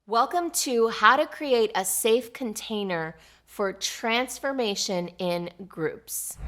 Welcome to how to create a safe container for transformation in groups.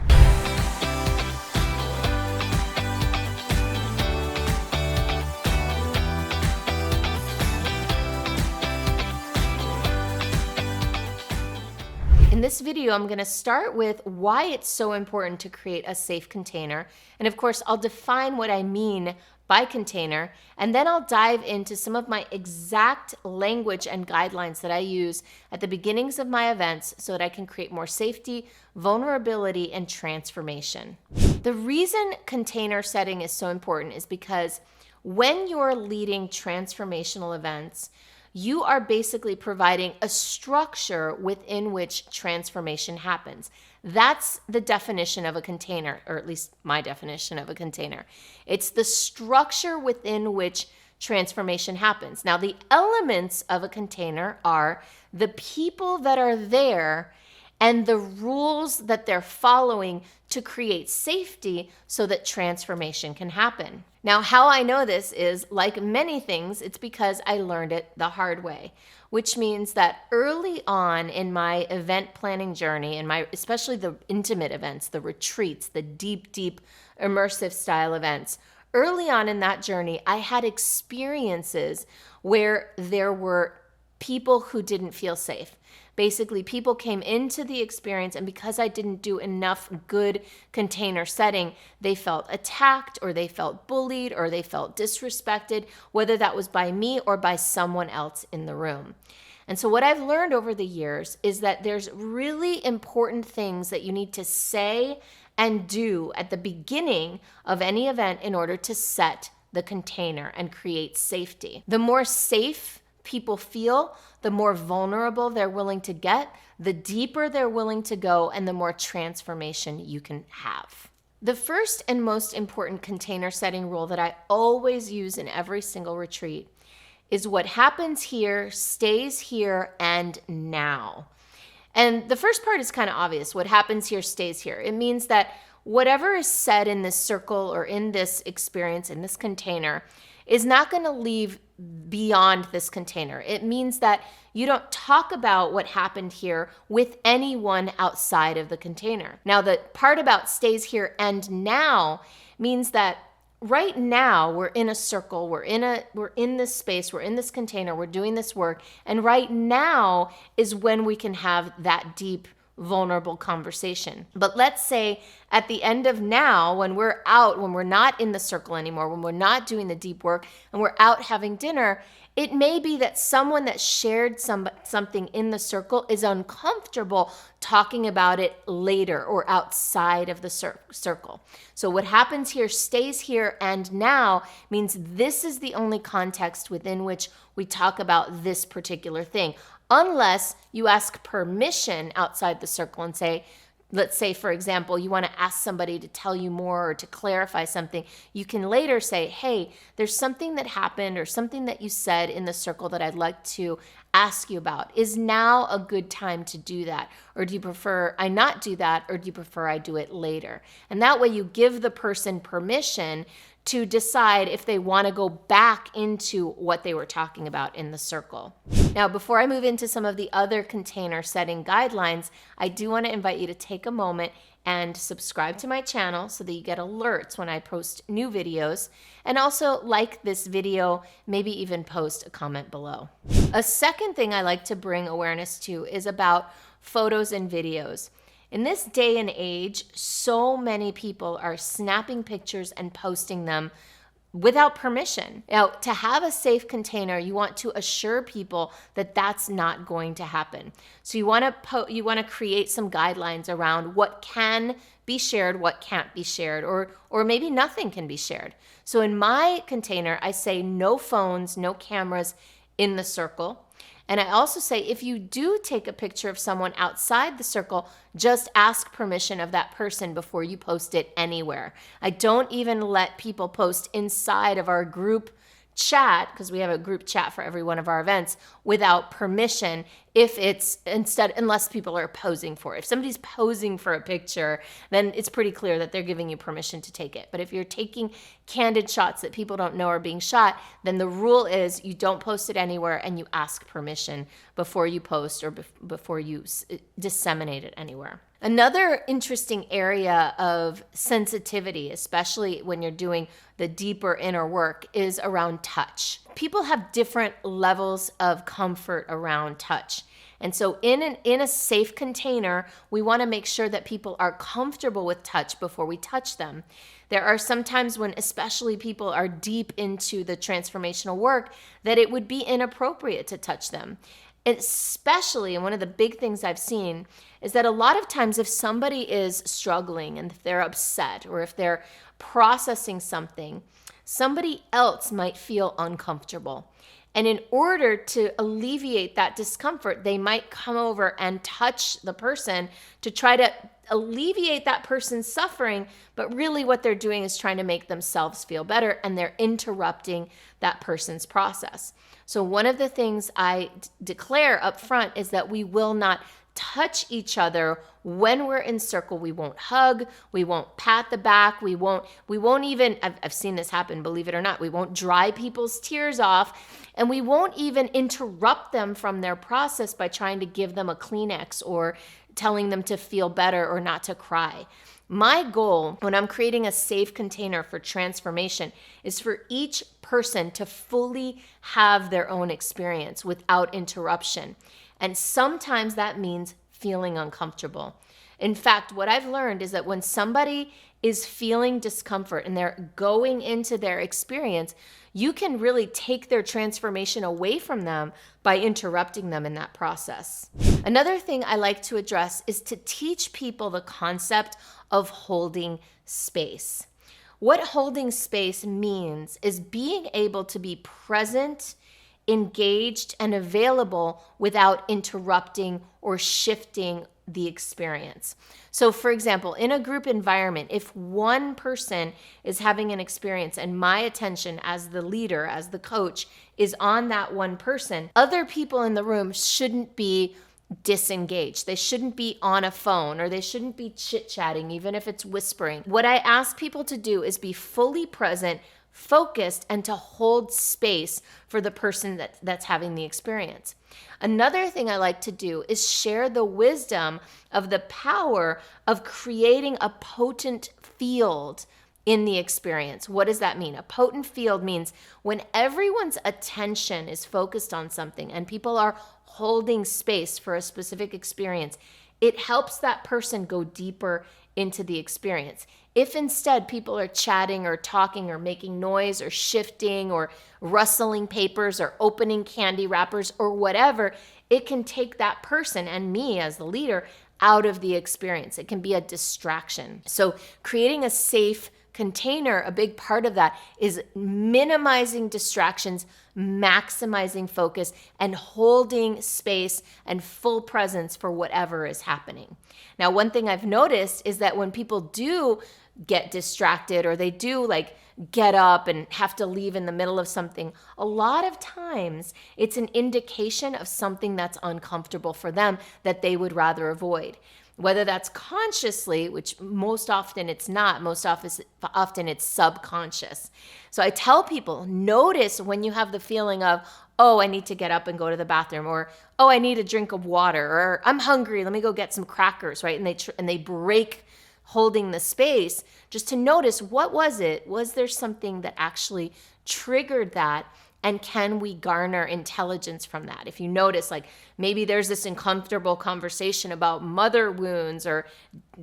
In this video, I'm going to start with why it's so important to create a safe container. And of course, I'll define what I mean by container, and then I'll dive into some of my exact language and guidelines that I use at the beginnings of my events so that I can create more safety, vulnerability, and transformation. The reason container setting is so important is because when you're leading transformational events, you are basically providing a structure within which transformation happens. That's the definition of a container, or at least my definition of a container. It's the structure within which transformation happens. Now, the elements of a container are the people that are there and the rules that they're following to create safety so that transformation can happen. Now, how I know this is, like many things, it's because I learned it the hard way, which means that early on in my event planning journey, and especially the intimate events, the retreats, the deep immersive style events, early on in that journey, I had experiences where there were people who didn't feel safe. Basically, people came into the experience, and because I didn't do enough good container setting, they felt attacked, or they felt bullied, or they felt disrespected, whether that was by me or by someone else in the room. And so what I've learned over the years is that there's really important things that you need to say and do at the beginning of any event in order to set the container and create safety. The more safe people feel, the more vulnerable they're willing to get, the deeper they're willing to go, and the more transformation you can have. The first and most important container setting rule that I always use in every single retreat is what happens here stays here and now. And the first part is kind of obvious. What happens here stays here. It means that whatever is said in this circle or in this experience, in this container, is not going to leave beyond this container. It means that you don't talk about what happened here with anyone outside of the container. Now, the part about stays here and now means that right now we're in a circle, we're in this space, we're in this container, we're doing this work, and right now is when we can have that deep, vulnerable conversation. But let's say at the end of now, when we're out, when we're not in the circle anymore, when we're not doing the deep work and we're out having dinner, it may be that someone that shared something in the circle is uncomfortable talking about it later or outside of the circle. So what happens here stays here and now means this is the only context within which we talk about this particular thing. Unless you ask permission outside the circle and say, let's say, for example, you want to ask somebody to tell you more or to clarify something, you can later say, hey, there's something that happened or something that you said in the circle that I'd like to ask you about. Is now a good time to do that? Or do you prefer I not do that? Or do you prefer I do it later? And that way you give the person permission to decide if they want to go back into what they were talking about in the circle. Now, before I move into some of the other container setting guidelines, I do want to invite you to take a moment and subscribe to my channel so that you get alerts when I post new videos, and also like this video, maybe even post a comment below. A second thing I like to bring awareness to is about photos and videos. In this day and age, so many people are snapping pictures and posting them without permission. Now, to have a safe container, you want to assure people that that's not going to happen. So you want to create some guidelines around what can be shared, what can't be shared, or maybe nothing can be shared. So in my container, I say no phones, no cameras in the circle. And I also say, if you do take a picture of someone outside the circle, just ask permission of that person before you post it anywhere. I don't even let people post inside of our group chat, because we have a group chat for every one of our events, without permission unless people are posing for it. If somebody's posing for a picture, then it's pretty clear that they're giving you permission to take it. But if you're taking candid shots that people don't know are being shot, then the rule is you don't post it anywhere and you ask permission before you post or before you disseminate it anywhere. Another interesting area of sensitivity, especially when you're doing the deeper inner work, is around touch. People have different levels of comfort around touch. And so in a safe container, we want to make sure that people are comfortable with touch before we touch them. There are some times when especially people are deep into the transformational work that it would be inappropriate to touch them. Especially, and one of the big things I've seen is that a lot of times if somebody is struggling and if they're upset or if they're processing something, somebody else might feel uncomfortable. And in order to alleviate that discomfort, they might come over and touch the person to try to alleviate that person's suffering, but really what they're doing is trying to make themselves feel better, and they're interrupting that person's process. So one of the things I declare up front is that we will not touch each other when we're in circle. We won't hug, we won't pat the back, we won't even, I've seen this happen, believe it or not, we won't dry people's tears off, and we won't even interrupt them from their process by trying to give them a Kleenex or telling them to feel better or not to cry. My goal when I'm creating a safe container for transformation is for each person to fully have their own experience without interruption. And sometimes that means feeling uncomfortable. In fact, what I've learned is that when somebody is feeling discomfort and they're going into their experience, you can really take their transformation away from them by interrupting them in that process. Another thing I like to address is to teach people the concept of holding space. What holding space means is being able to be present, engaged, and available without interrupting or shifting the experience. So for example, in a group environment, if one person is having an experience and my attention as the leader, as the coach, is on that one person, other people in the room shouldn't be disengaged. They shouldn't be on a phone or they shouldn't be chit-chatting, even if it's whispering. What I ask people to do is be fully present, focused, and to hold space for the person that's having the experience. Another thing I like to do is share the wisdom of the power of creating a potent field in the experience. What does that mean? A potent field means when everyone's attention is focused on something and people are holding space for a specific experience, it helps that person go deeper into the experience. If instead people are chatting or talking or making noise or shifting or rustling papers or opening candy wrappers or whatever, it can take that person and me as the leader out of the experience. It can be a distraction. So creating a safe container, a big part of that is minimizing distractions, maximizing focus, and holding space and full presence for whatever is happening. Now, one thing I've noticed is that when people do get distracted or they do get up and have to leave in the middle of something, a lot of times it's an indication of something that's uncomfortable for them that they would rather avoid. Whether that's consciously, which most often it's not, most often it's subconscious. So I tell people, notice when you have the feeling of, oh, I need to get up and go to the bathroom, or oh, I need a drink of water, or I'm hungry, let me go get some crackers, right? And they break holding the space, just to notice, what was it? Was there something that actually triggered that? And can we garner intelligence from that? If you notice, maybe there's this uncomfortable conversation about mother wounds or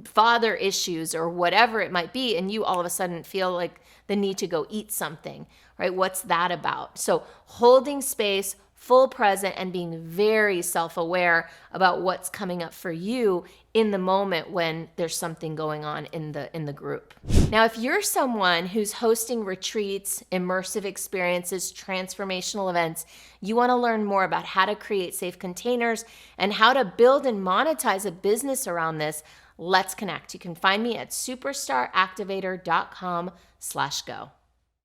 father issues or whatever it might be, and you all of a sudden feel like the need to go eat something, right? What's that about? So holding space, full present, and being very self-aware about what's coming up for you in the moment when there's something going on in the group. Now, if you're someone who's hosting retreats, immersive experiences, transformational events, you want to learn more about how to create safe containers and how to build and monetize a business around this, let's connect. You can find me at superstaractivator.com/go.